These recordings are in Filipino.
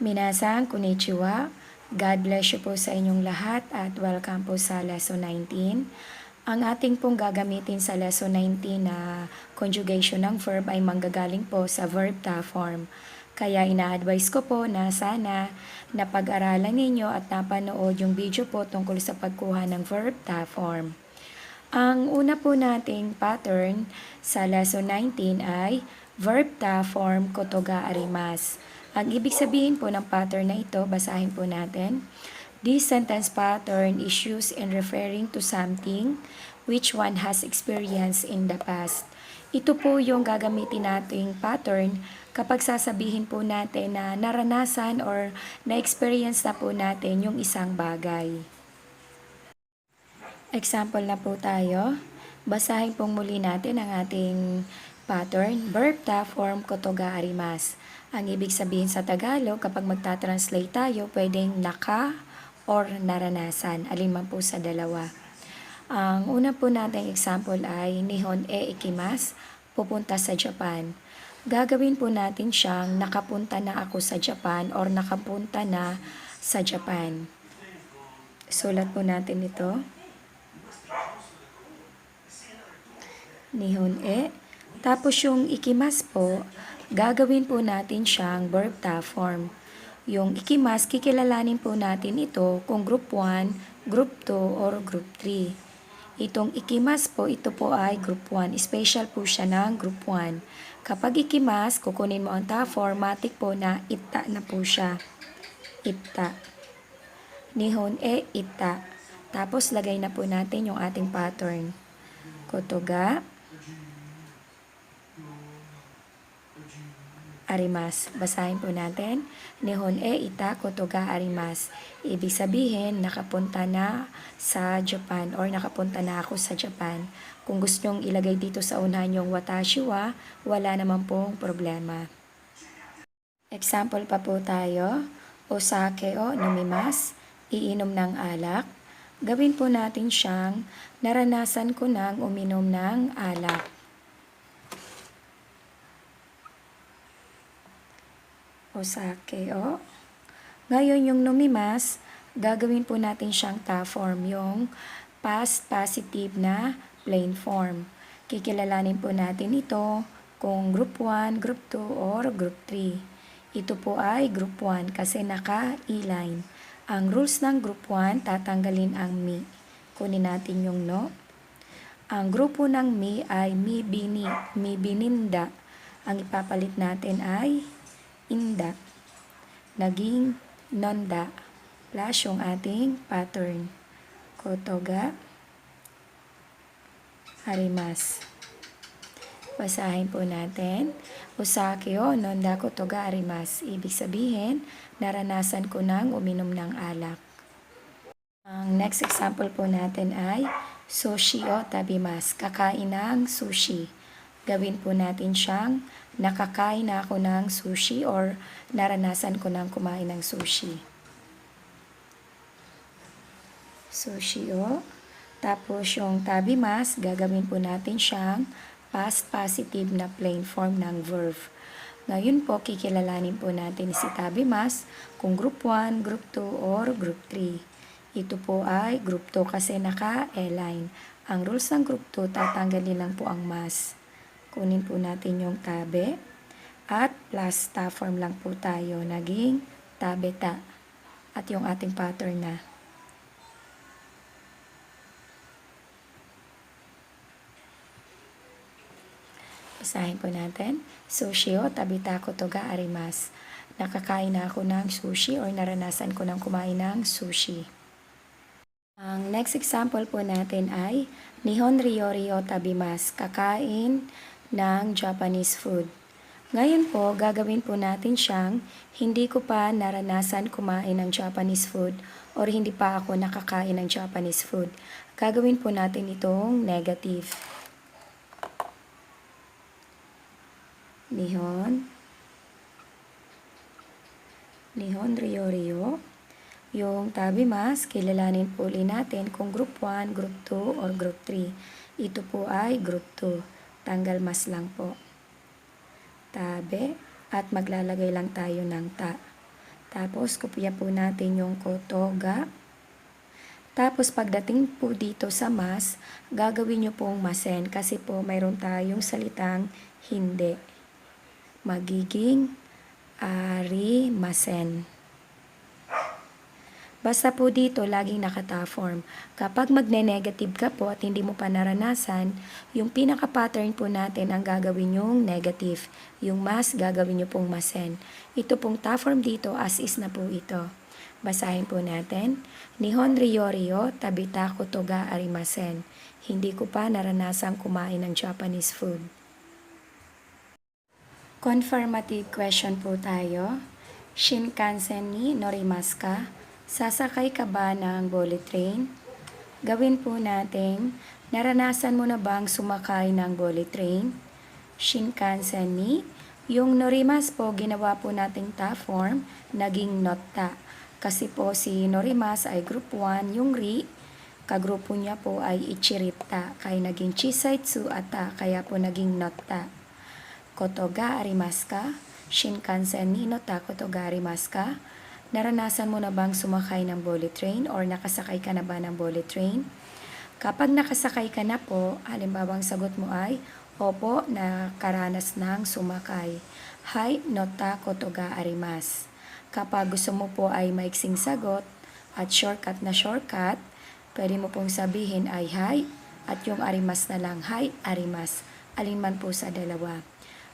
Minasan, konnichiwa. God bless you po sa inyong lahat at welcome po sa Lesson 19. Ang ating pong gagamitin sa Lesson 19 na conjugation ng verb ay manggagaling po sa verb ta form. Kaya ina-advise ko po na sana napag-aralan ninyo at napanood yung video po tungkol sa pagkuha ng verb ta form. Ang una po nating pattern sa Lesson 19 ay verb ta form kotoga arimas. Ang ibig sabihin po ng pattern na ito, basahin po natin. This sentence pattern is used in referring to something which one has experienced in the past. Ito po yung gagamitin nating pattern kapag sasabihin po natin na naranasan or na-experience na po natin yung isang bagay. Example na po tayo. Basahin pong muli natin ang ating pattern. Verb ta form kotoga arimas. Ang ibig sabihin sa Tagalog, kapag magta-translate tayo, pwedeng naka or naranasan. Alin man po sa dalawa. Ang una po nating example ay Nihon e ikimasu, pupunta sa Japan. Gagawin po natin siyang nakapunta na ako sa Japan or nakapunta na sa Japan. Sulat po natin ito. Nihon e. Tapos yung ikimasu po, gagawin po natin siyang verb ta form. Yung ikimasu, kikilalanin po natin ito kung group 1, group 2, or group 3. Itong ikimasu po, ito po ay group 1. Special po siya ng group 1. Kapag ikimasu, kukunin mo ang ta form, matik po na ita na po siya. Ita. Nihon e ita. Tapos lagay na po natin yung ating pattern. Kotoga arimas. Basahin po natin. Nihon e ita kotoga arimas. Ibig sabihin, nakapunta na sa Japan or nakapunta na ako sa Japan. Kung gusto nyong ilagay dito sa unahan yung watashi wa, wala naman pong problema. Example pa po tayo. Osake o nomimasu. Iinom ng alak. Gawin po natin siyang naranasan ko nang uminom ng alak. Osake o. Ngayon yung nomimasu, gagawin po natin siyang ta form, yung past positive na plain form. Kikilalanin po natin ito kung group 1, group 2, or group 3. Ito po ay group 1 kasi naka-e-line. Ang rules ng group 1, tatanggalin ang mi. Kunin natin yung no. Ang grupo ng mi ay mi bini, mi bininda. Ang ipapalit natin ay inda. Naging nonda. Plus yung ating pattern. Kotoga arimas. Basahin po natin. Osake o nonda kotoga arimas. Ibig sabihin, naranasan ko nang uminom ng alak. Ang next example po natin ay sushi o tabimasu. Kakain ng sushi. Gawin po natin siyang nakakain na ako ng sushi or naranasan ko nang kumain ng sushi. Sushi o. Tapos yung tabimasu, gagawin po natin siyang past positive na plain form ng verb. Ngayon po, kikilalanin po natin si tabimasu kung group 1, group 2, or group 3. Ito po ay group 2 kasi naka-e-line. Ang rules ng group 2, tatanggalin lang po ang mas. Kunin po natin yung tabe at plus ta form lang po tayo. Naging tabeta. At yung ating pattern na. Basahin po natin. Sushi o tabita kotoga arimas. Nakakain na ako ng sushi or naranasan ko ng kumain ng sushi. Ang next example po natin ay Nihon ryori o tabimasu. Kakain ng Japanese food. Ngayon po, gagawin po natin siyang hindi ko pa naranasan kumain ng Japanese food or hindi pa ako nakakain ng Japanese food. Gagawin po natin itong negative. Nihon ryori o. Yung tabimasu, kilalanin po ulit natin kung group 1, group 2, or group 3. Ito po ay group 2. Tanggal mas lang po. Tabe at maglalagay lang tayo ng ta. Tapos, kopya po natin yung kotoga. Tapos, pagdating po dito sa mas, gagawin nyo pong masen kasi po mayroon tayong salitang hindi. Magiging arimasen. Basta po dito, laging nakata-form. Kapag magne-negative ka po at hindi mo pa naranasan, yung pinaka-pattern po natin ang gagawin yung negative. Yung mas, gagawin nyo pong masen. Ito pong ta-form dito, as is na po ito. Basahin po natin. Nihon ryo tabita ko toga arimasen. Hindi ko pa naranasang kumain ng Japanese food. Confirmative question po tayo. Shinkansen ni norimasu ka? Sasakay ka ba ng bullet train? Gawin po natin, naranasan mo na bang sumakay ng bullet train? Shinkansen ni, yung norimasu po, ginawa po nating ta form, naging notta. Kasi po si norimasu ay group 1, yung ri, kagrupo niya po ay ichirita, kaya naging chisaitsu at ta, kaya po naging notta. Kotoga arimasu ka? Shinkansen ni notta kotoga arimasu ka? Naranasan mo na bang sumakay ng bullet train or nakasakay ka na ba ng bullet train? Kapag nakasakay ka na po, halimbawa ang sagot mo ay, opo, nakaranas ng sumakay. Hai, notta kotoga arimasu. Kapag gusto mo po ay maiksing sagot at shortcut na shortcut, pwede mo pong sabihin ay hai at yung arimas na lang, hai, arimas. Alin man po sa dalawa.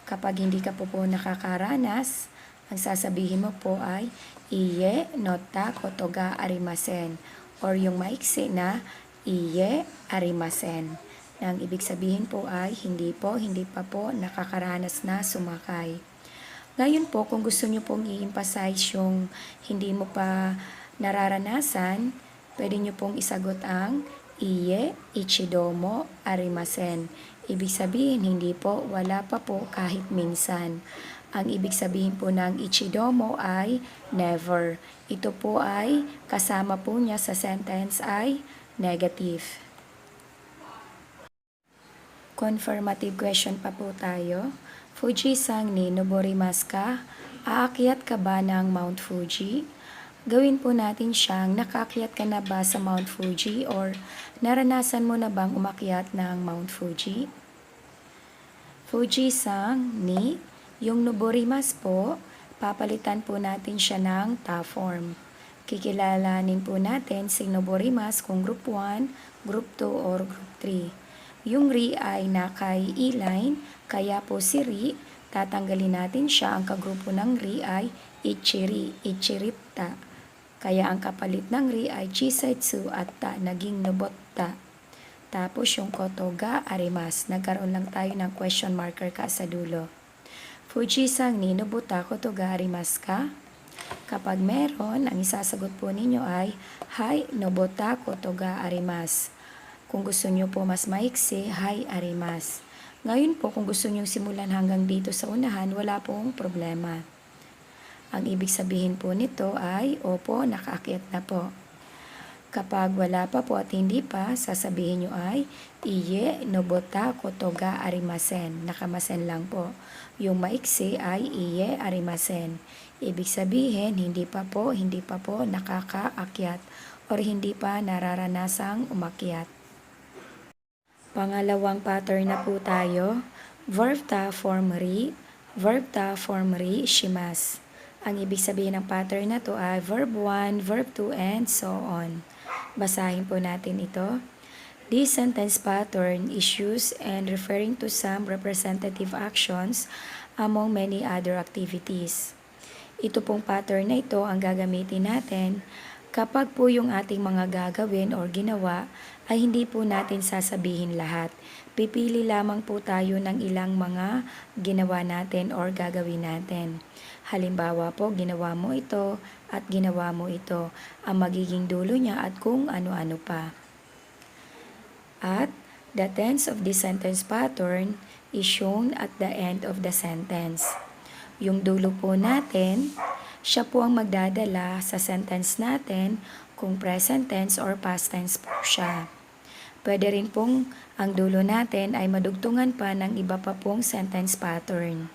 Kapag hindi ka po nakakaranas, ang sasabihin mo po ay iye notta kotoga arimasen or yung maiksi na iye arimasen. Ang ibig sabihin po ay hindi pa po nakakaranas na sumakay. Ngayon po, kung gusto nyo pong i-emphasize yung hindi mo pa nararanasan, pwede nyo pong isagot ang iye ichidomo arimasen. Ibig sabihin, hindi po, wala pa po kahit minsan. Ang ibig sabihin po ng ichidomo ay never. Ito po ay kasama po niya sa sentence ay negative. Confirmative question pa po tayo. Fuji-san ni noborimasu ka? Aakyat ka ba ng Mount Fuji? Gawin po natin siyang nakaakyat ka na ba sa Mount Fuji or naranasan mo na bang umakyat ng Mount Fuji? Fuji-san ni, yung noborimasu po, papalitan po natin siya ng ta form. Kikilalanin po natin si noborimasu kung group 1, group 2, or group 3. Yung ri ay nakay e-line, kaya po si ri, tatanggalin natin siya. Ang kagrupo ng ri ay ichiri, ichiripta. Kaya ang kapalit ng ri ay chisaitsu at ta, naging nobotta. Tapos yung kotoga arimasu, nagkaroon lang tayo ng question marker ka sa dulo. Fuji-san ni nobota kotoga arimasu ka? Kapag meron, ang isasagot po ninyo ay hai nobota kotoga arimasu. Kung gusto nyo po mas maiksi, hai arimasu. Ngayon po, kung gusto nyo simulan hanggang dito sa unahan, wala pong problema. Ang ibig sabihin po nito ay, opo, nakaakyat na po. Kapag wala pa po at hindi pa, sasabihin nyo ay, iye nobota kotoga arimasen. Nakamasen lang po. Yung maiksi ay iye arimasen. Ibig sabihin, hindi pa po nakakaakyat or hindi pa nararanasang umakyat. Pangalawang pattern na po tayo. Verb ta form ri, verb ta form ri shimasu. Ang ibig sabihin ng pattern na to ay verb 1, verb 2, and so on. Basahin po natin ito. This sentence pattern is used and referring to some representative actions among many other activities. Ito pong pattern na ito ang gagamitin natin kapag po yung ating mga gagawin or ginawa ay hindi po natin sasabihin lahat. Pipili lamang po tayo ng ilang mga ginawa natin or gagawin natin. Halimbawa po, ginawa mo ito at ginawa mo ito. Ang magiging dulo niya at kung ano-ano pa. At the tense of this sentence pattern is shown at the end of the sentence. Yung dulo po natin, siya po ang magdadala sa sentence natin kung present tense or past tense po siya. Pwede rin pong ang dulo natin ay madugtungan pa ng iba pa pong sentence pattern.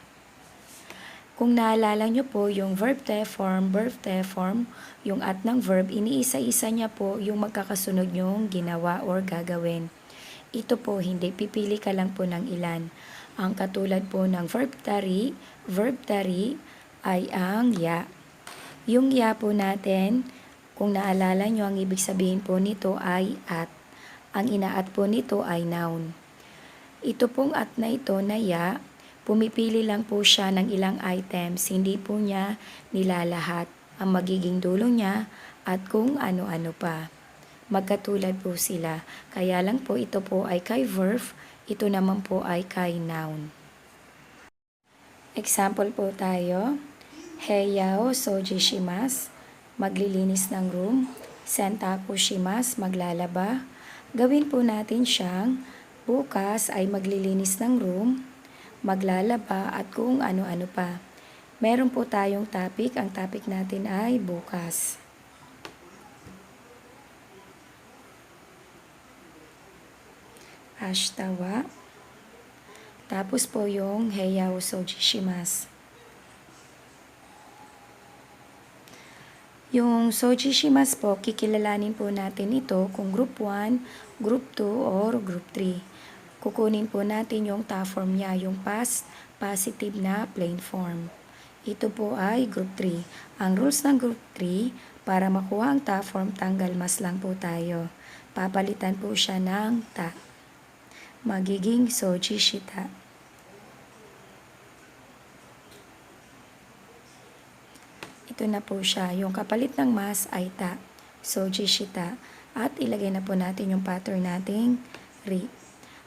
Kung naalala nyo po yung verb form, yung at ng verb, iniisa-isa niya po yung magkakasunod yung ginawa or gagawin. Ito po hindi, pipili ka lang po ng ilan. Ang katulad po ng verb tari ay ang ya. Yung ya po natin, kung naalala nyo, ang ibig sabihin po nito ay at. Ang ina-at po nito ay noun. Ito pong at na ito na ya, pumipili lang po siya ng ilang items, hindi po niya nilalahat ang magiging dulo niya at kung ano-ano pa. Magkatulad po sila, kaya lang po ito po ay kay verb, ito naman po ay kay noun. Example po tayo, Heiyao soji shimasu, maglilinis ng room. Sentaku shimasu, maglalaba. Gawin po natin siyang bukas ay maglilinis ng room, maglalaba at kung ano-ano pa. Meron po tayong topic, ang topic natin ay bukas. Ashitawa. Tapos po yung Heiyao soji shimasu. Yung soji shimasu po, kikilalanin po natin ito kung group 1, group 2, or group 3. Kukunin po natin yung ta form niya, yung past positive na plain form. Ito po ay group 3. Ang rules ng group 3, para makuha ang ta form, tanggal mas lang po tayo. Papalitan po siya ng ta. Magiging soji shita. Ito na po siya. Yung kapalit ng mas ay ta. Soji shita. At ilagay na po natin yung pattern nating ri.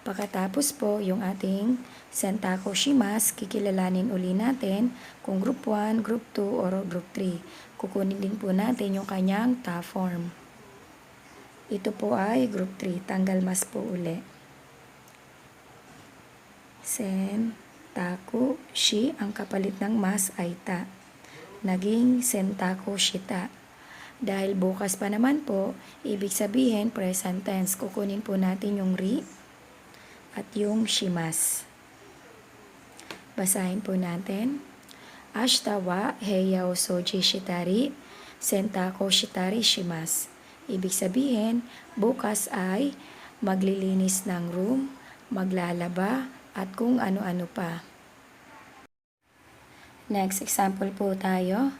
Pagkatapos po, yung ating sentaku shimasu, kikilalanin uli natin kung group 1, group 2, or group 3. Kukunin din po natin yung kanyang ta form. Ito po ay group 3. Tanggal mas po uli. Sentaku shi, ang kapalit ng mas ay ta. Naging sentaku shita. Dahil bukas pa naman po, ibig sabihin present tense. Kukunin po natin yung ri at yung shimasu. Basahin po natin. Ashita wa heiyao soji shitari, sentaku shitari shimasu. Ibig sabihin, bukas ay maglilinis ng room, maglalaba, at kung ano-ano pa. Next example po tayo.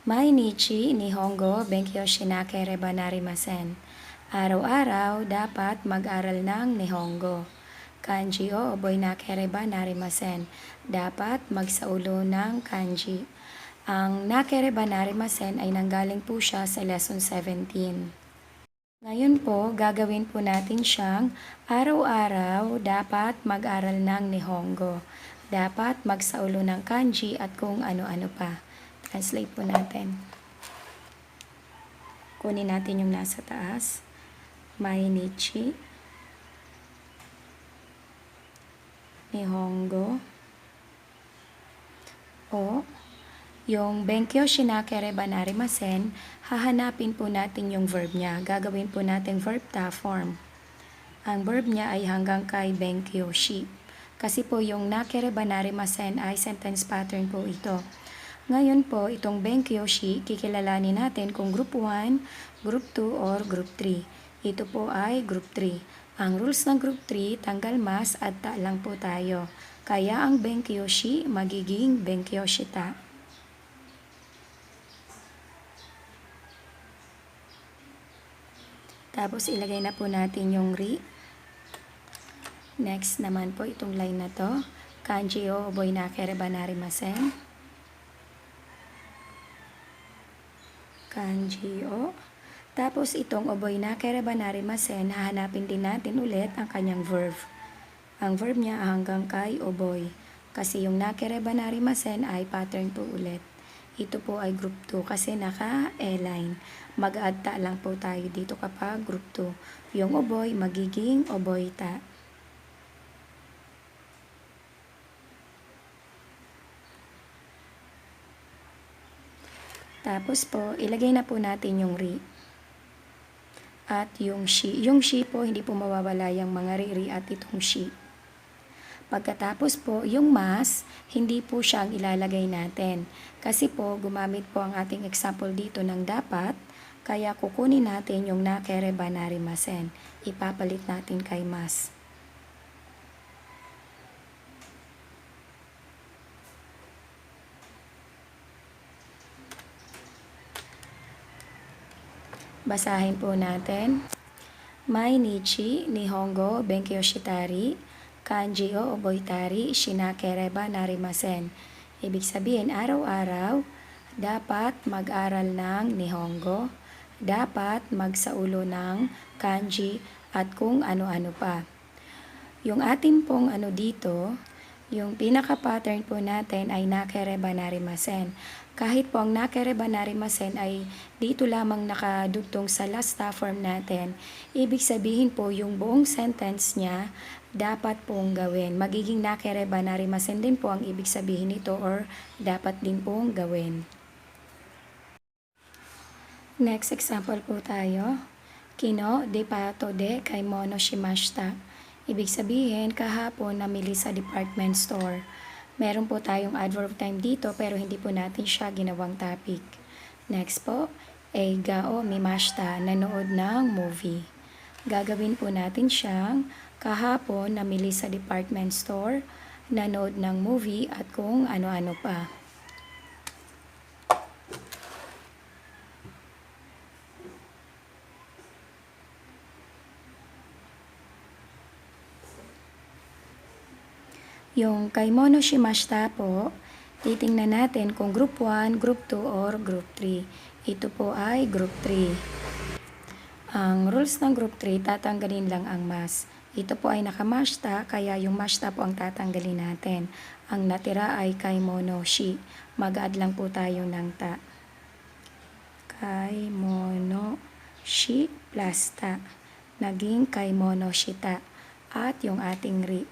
Mainichi nihongo benkyou shinakereba narimasen. Araw-araw dapat mag-aral ng nihongo. Kanji o oboy nakereba narimasen. Dapat magsaulo ng kanji. Ang nakereba narimasen ay nanggaling po siya sa lesson 17. Ngayon po, gagawin po natin siyang araw-araw dapat mag-aral ng nihongo. Dapat magsaulo ng kanji at kung ano-ano pa. Translate po natin. Kunin natin yung nasa taas. Mainichi nihongo o yung benkyou shinakereba narimasen, hahanapin po natin yung verb niya. Gagawin po natin verb ta form. Ang verb niya ay hanggang kay benkyou shi. Kasi po yung nakereba narimasen ay sentence pattern po ito. Ngayon po, itong benkyou shi, kikilalanin natin kung group 1, group 2, or group 3. Ito po ay group 3. Ang rules ng group 3, tanggal mas at ta lang po tayo. Kaya ang benkyou shi magiging benkyou shita. Tapos ilagay na po natin yung ri. Next naman po itong line na to. Kanji o oboy nakereba narimasen. Kanji o. Tapos itong oboy nakereba narimasen, hahanapin din natin ulit ang kanyang verb. Ang verb niya hanggang kay oboy. Kasi yung nakereba narimasen ay pattern po ulit. Ito po ay group 2 kasi naka-e-line. Mag-add ta lang po tayo dito kapag group 2. Yung oboy magiging oboy ta. Tapos po, ilagay na po natin yung ri. At yung shi. Yung shi po, hindi po mawawala yung mga ri at itong shi. Pagkatapos po, yung mas, hindi po siya ang ilalagay natin. Kasi po, gumamit po ang ating example dito ng dapat, kaya kukunin natin yung nakereba narimasen. Ipapalit natin kay mas. Basahin po natin. Mainichi, Nihongo, Benkyo Shitari, Kanji o Oboitari, Shinakereba Narimasen. Ibig sabihin, araw-araw, dapat mag-aral ng Nihongo, dapat magsaulo ng Kanji, at kung ano-ano pa. Yung atin pong dito, yung pinaka-pattern po natin ay nakereba narimasen. Kahit po ang nakereba narimasen ay dito lamang nakadugtong sa last form natin, ibig sabihin po yung buong sentence niya dapat pong gawin. Magiging nakereba narimasen din po ang ibig sabihin nito or dapat din pong gawin. Next example po tayo. Kino de pato de kaimono shimashita. Ibig sabihin, kahapon namili sa department store. Meron po tayong adverb time dito pero hindi po natin siya ginawang topic. Next po, eiga o mimashita, nanood ng movie. Gagawin po natin siyang kahapon namili sa department store, nanood ng movie at kung ano-ano pa. Yung kaimono shimashita po, titingnan natin kung group 1, group 2, or group 3. Ito po ay group 3. Ang rules ng group 3, tatanggalin lang ang mas. Ito po ay nakamashita, kaya yung mashita po ang tatanggalin natin. Ang natira ay kaimono shi. Mag-add lang po tayo ng ta. Kaimono shi plus ta. Naging kaimono shita. At yung ating ri.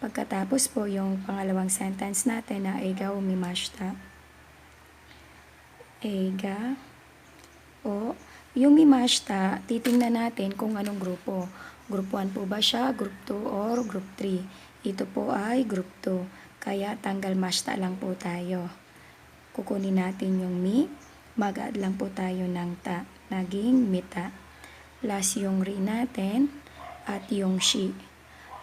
Pagkatapos po yung pangalawang sentence natin na eiga o mimashita. Eiga o yung mimashita, titingnan natin kung anong grupo. Group 1 po ba siya, group 2 or group 3? Ito po ay group 2. Kaya tanggal mashita lang po tayo. Kukunin natin yung mi, mag-add lang po tayo ng ta. Naging mita. Plus yung ri natin at yung shi.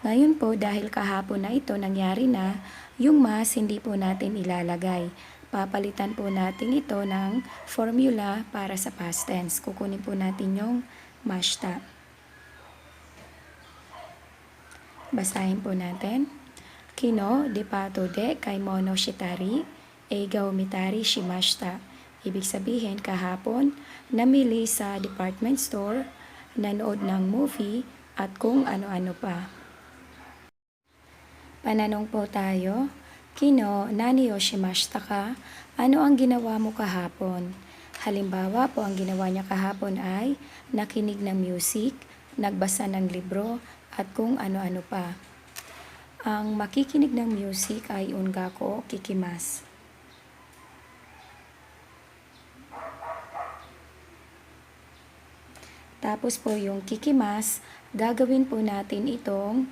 Ngayon po, dahil kahapon na ito nangyari na, yung mas hindi po natin ilalagay. Papalitan po natin ito ng formula para sa past tense. Kukunin po natin yung mashita. Basahin po natin. Kino de pato de kaimono shitari, eiga o mitari shimashita. Ibig sabihin, kahapon, namili sa department store, nanood ng movie, at kung ano-ano pa. Pananong po tayo, Kino, nani o shimashita ka? Ano ang ginawa mo kahapon? Halimbawa po, ang ginawa niya kahapon ay nakinig ng music, nagbasa ng libro, at kung ano-ano pa. Ang makikinig ng music ay ungako kikimas. Tapos po yung kikimas, gagawin po natin itong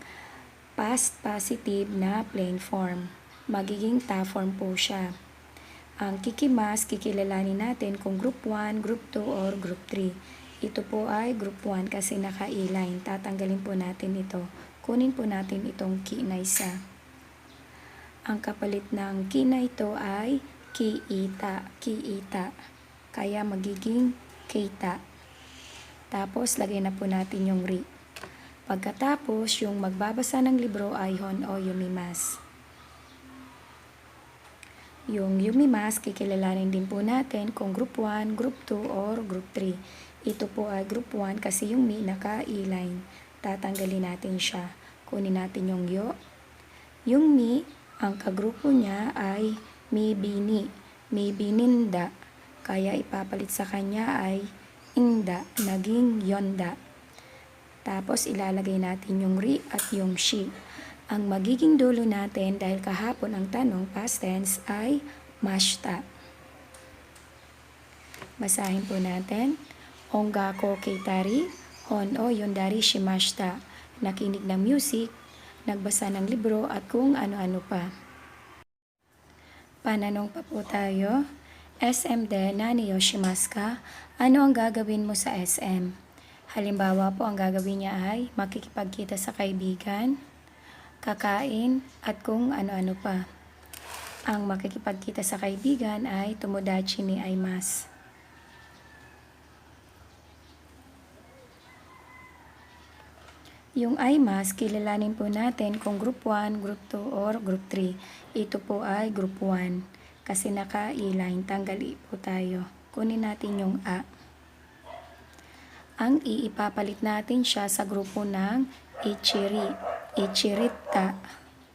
past positive na plain form. Magiging ta form po siya. Ang kikimas, kikilalanin natin kung group 1, group 2, or group 3. Ito po ay group 1 kasi naka-e-line. Tatanggalin po natin ito. Kunin po natin itong ki na isa. Ang kapalit ng ki na ito ay kiita, kiita. Kaya magiging kita. Tapos, lagay na po natin yung ri. Pagkatapos, yung magbabasa ng libro ay hon o yumimas. Yung yumimas, kikilalanin din po natin kung group 1, group 2, or group 3. Ito po ay group 1 kasi yung mi naka-e-line. Tatanggalin natin siya. Kunin natin yung yo. Yung mi, ang kagrupo niya ay mi bini. Mi bininda. Kaya ipapalit sa kanya ay inda. Naging yonda. Tapos ilalagay natin yung ri at yung shi. Ang magiging dulo natin dahil kahapon ang tanong past tense ay mashita. Basahin po natin. Ongako keitari, hon o yondari shimashita. Nakinig ng music, nagbasa ng libro at kung ano-ano pa. Pananong pa po tayo. SM de nani yoshimasu ka? Ano ang gagawin mo sa SM? Halimbawa po, ang gagawin niya ay makikipagkita sa kaibigan, kakain, at kung ano-ano pa. Ang makikipagkita sa kaibigan ay tomodachi ni aimasu. Yung aimasu, kilalanin po natin kung group 1, group 2, or group 3. Ito po ay group 1. Kasi naka-i-line, tanggal i po tayo. Kunin natin yung a. Ang i, ipapalit natin siya sa grupo ng ichiri. Ichirita.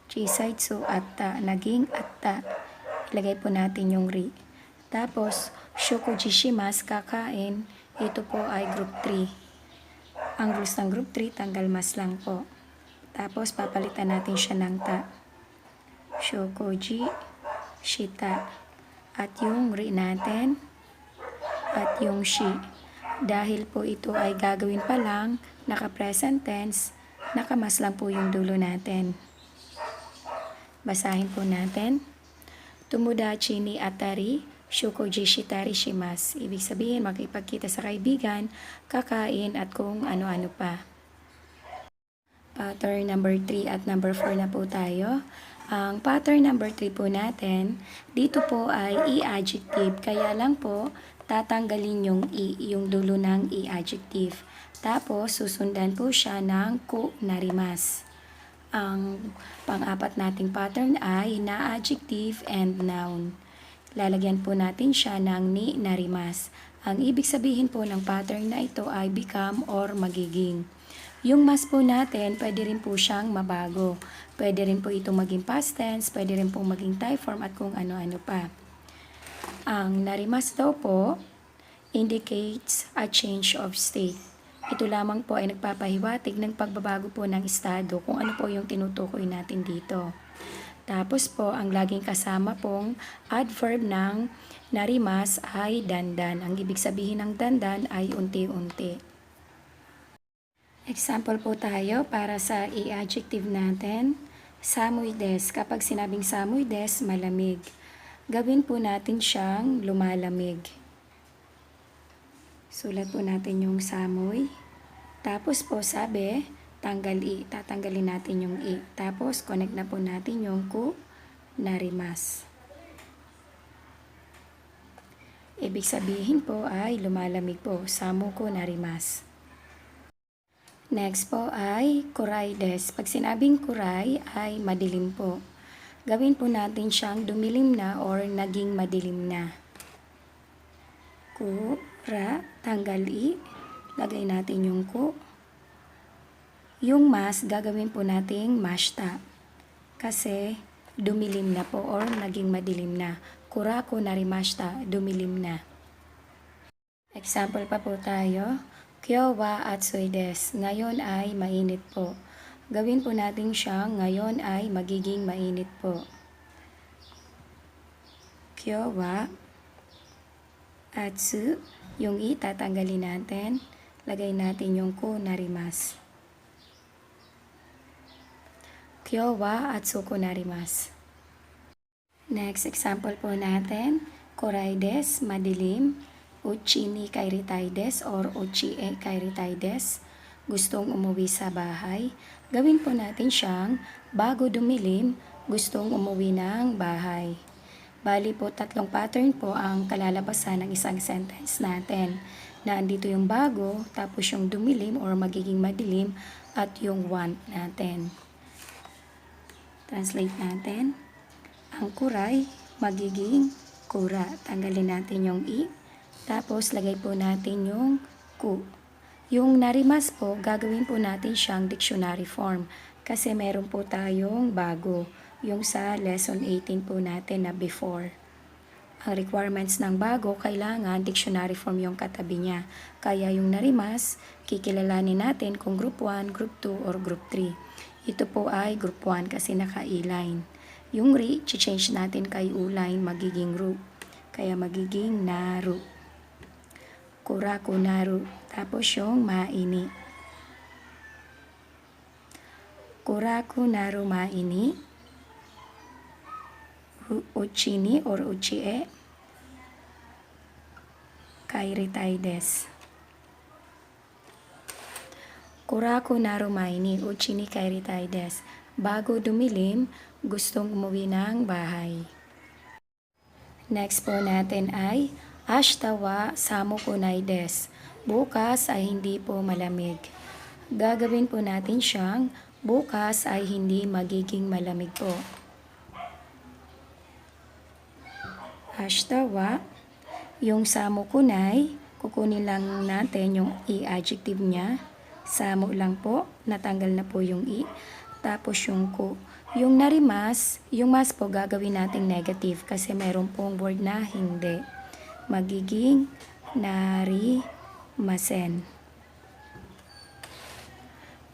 Chisaitsu atta. Naging atta. Ilagay po natin yung ri. Tapos, shokujishimasu, kakain. Ito po ay group 3. Ang rules ng group 3, tanggal mas lang po. Tapos, papalitan natin siya ng ta. Shokoji, shita. At yung ri natin, at yung shi. Dahil po ito ay gagawin pa lang, naka-present tense, nakamas lang po yung dulo natin. Basahin po natin. Tomodachi ni atari, shukoji shitari shimasu. Ibig sabihin, makipagkita sa kaibigan, kakain, at kung ano-ano pa. Pattern number 3 at number 4 na po tayo. Ang pattern number 3 po natin, dito po ay i-adjective. Kaya lang po, tatanggalin yung i, yung dulo ng i-adjective. Tapos, susundan po siya ng ku narimas. Ang pang-apat nating pattern ay na-adjective and noun. Lalagyan po natin siya ng ni narimas. Ang ibig sabihin po ng pattern na ito ay become or magiging. Yung mas po natin, pwede rin po siyang mabago. Pwede rin po ito maging past tense, pwede rin po maging type form at kung ano-ano pa. Ang narimas daw po indicates a change of state. Ito lamang po ay nagpapahiwatig ng pagbabago po ng estado kung ano po yung tinutukoy natin dito. Tapos po, ang laging kasama pong adverb ng narimas ay dandan. Ang ibig sabihin ng dandan ay unti-unti. Example po tayo para sa i-adjective natin. Samuy des. Kapag sinabing samuy des, malamig. Gawin po natin siyang lumalamig. Sulat po natin yung samuy. Tapos po sabi, tanggal i. Tatanggalin natin yung i. Tapos, connect na po natin yung ku narimas. Ibig sabihin po ay lumalamig po. Samu ku narimas. Next po ay kuray des. Pag sinabing kuray ay madilim po. Gawin po natin siyang dumilim na or naging madilim na. Kura, tanggal i. Lagay natin yung ku. Yung mas, gagawin po nating mashta. Kasi dumilim na po or naging madilim na. Kurako narimashita, dumilim na. Example pa po tayo. Kyo wa atsui desu. Ngayon ay mainit po. Gawin po natin siyang ngayon ay magiging mainit po. Kyo wa atsu. Yung i tatanggalin natin. Lagay natin yung ku narimasu. Kyo wa atsuko narimasu. Next example po natin. Korai desu, madilim. Uchi ni kairitai desu or uchi e kairitai desu. Gustong umuwi sa bahay. Gawin po natin siyang bago dumilim, gustong umuwi ng bahay. Bali po, tatlong pattern po ang kalalabasan ng isang sentence natin. Na andito yung bago, tapos yung dumilim or magiging madilim, at yung want natin. Translate natin. Ang kuray, magiging kura. Tanggalin natin yung i. Tapos, lagay po natin yung ku. Yung narimas po, gagawin po natin siyang dictionary form. Kasi meron po tayong bago. Yung sa lesson 18 po natin na before. Ang requirements ng bago, kailangan dictionary form yung katabi niya. Kaya yung narimas, kikilalanin natin kung group 1, group 2, or group 3. Ito po ay group 1 kasi naka-e-line. Yung ri, change natin kay u-line, magiging ru. Kaya magiging naru. Kuraku naru. Tapos yung maini. Kuraku narumaini, uchi ni or uchi e kairitai desu. Kuraku narumaini, uchi ni kairitai desu. Bago dumilim, gustong umuwi ng bahay. Next po natin ay ashita wa samu kunai desu. Bukas ay hindi po malamig. Gagawin po natin siyang bukas ay hindi magiging malamig po. Ashita wa, yung samu kunai, kukunin lang natin yung i-adjective niya. Samu lang po, natanggal na po yung i. Tapos yung ku. Yung narimas, yung mas po gagawin nating negative kasi meron pong word na hindi. Magiging narimasen.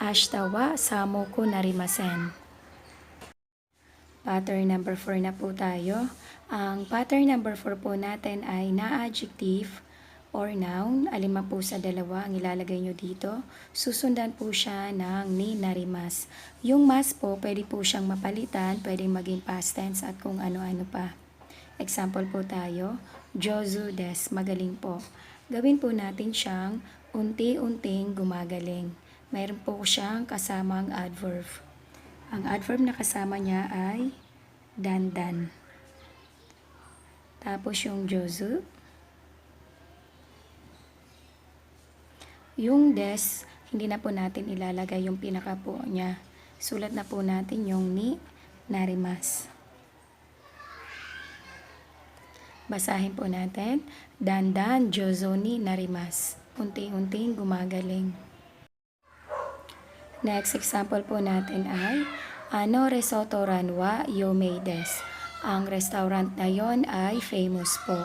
Ashita wa samu ko narimasen. Pattern number 4 na po tayo. Ang pattern number 4 po natin ay na-adjective or noun. Alima po sa dalawa ang ilalagay nyo dito. Susundan po siya ng ni narimas. Yung mas po, pwede po siyang mapalitan, pwede maging past tense at kung ano-ano pa. Example po tayo, Jozu desu, magaling po. Gawin po natin siyang unti-unting gumagaling. Mayroon po siyang kasamang adverb. Ang adverb na kasama niya ay dandan. Tapos yung Jozu. Yung des, hindi na po natin ilalagay yung pinaka po niya. Sulat na po natin yung ni narimas. Basahin po natin. Dandan jozo ni narimas. Unti-unting gumagaling. Next example po natin ay ano restauran wa yomei desu. Ang restaurant na yon ay famous po.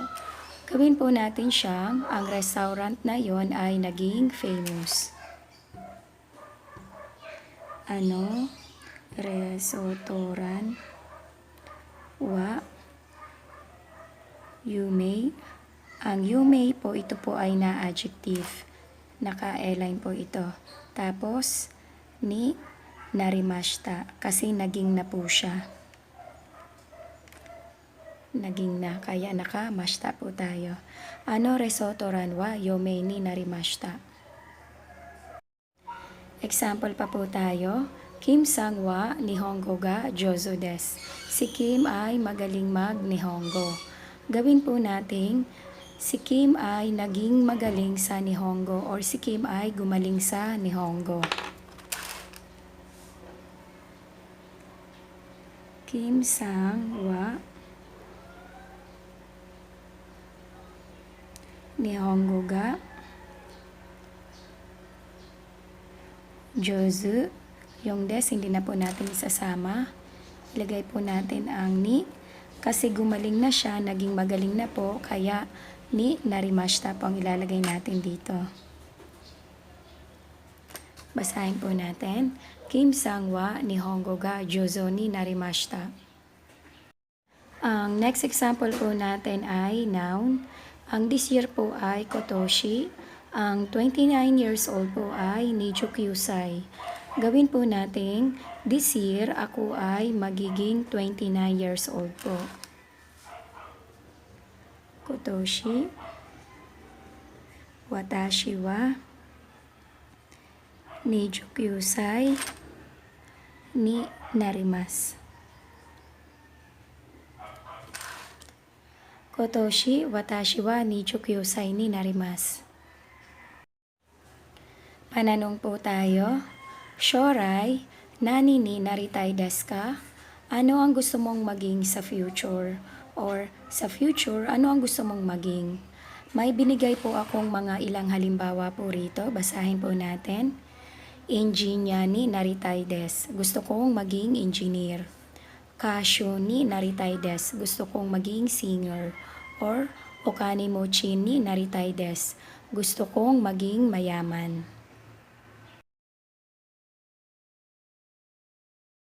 Gawin po natin siyang ang restaurant na yon ay naging famous. Ano restauran wa yomei. Ang yomei po, ito po ay na-adjective. Naka-align po ito. Tapos ni narimashita kasi naging na po siya. Naging na, kaya naka-mashita po tayo. Ano restauran wa yomei ni narimashita. Example pa po tayo. Kim sang wa nihongo ga jozu desu. Si Kim ay magaling mag-nihongo. Gawin po nating si Kim ay naging magaling sa nihongo or si Kim ay gumaling sa nihongo. Kim sang wa nihongo ga jozu. Yung des, hindi na po natin isasama. Ilagay po natin ang ni. Kasi gumaling na siya, naging magaling na po. Kaya ni narimashita po ang ilalagay natin dito. Basahin po natin. Kim sang wa nihongo ga jozu ni narimashita. Ang next example po natin ay noun. Ang this year po ay Kotoshi. Ang 29 years old po ay Nijo Kyusai. Gawin po natin, this year ako ay magiging 29 years old po. Kotoshi. Watashi wa Nijo Kyusai ni narimasu. Kotoshi, watashi wa Nijo Kyusai ni narimasu. Pananong po tayo. Shorai, nani ni naritai desu ka? Ano ang gusto mong maging sa future? Or sa future, ano ang gusto mong maging? May binigay po akong mga ilang halimbawa po rito. Basahin po natin. Engineer ni naritai desu. Gusto kong maging engineer. Kasho ni naritai desu. Gusto kong maging singer. Or okanimochi ni naritai desu. Gusto kong maging mayaman.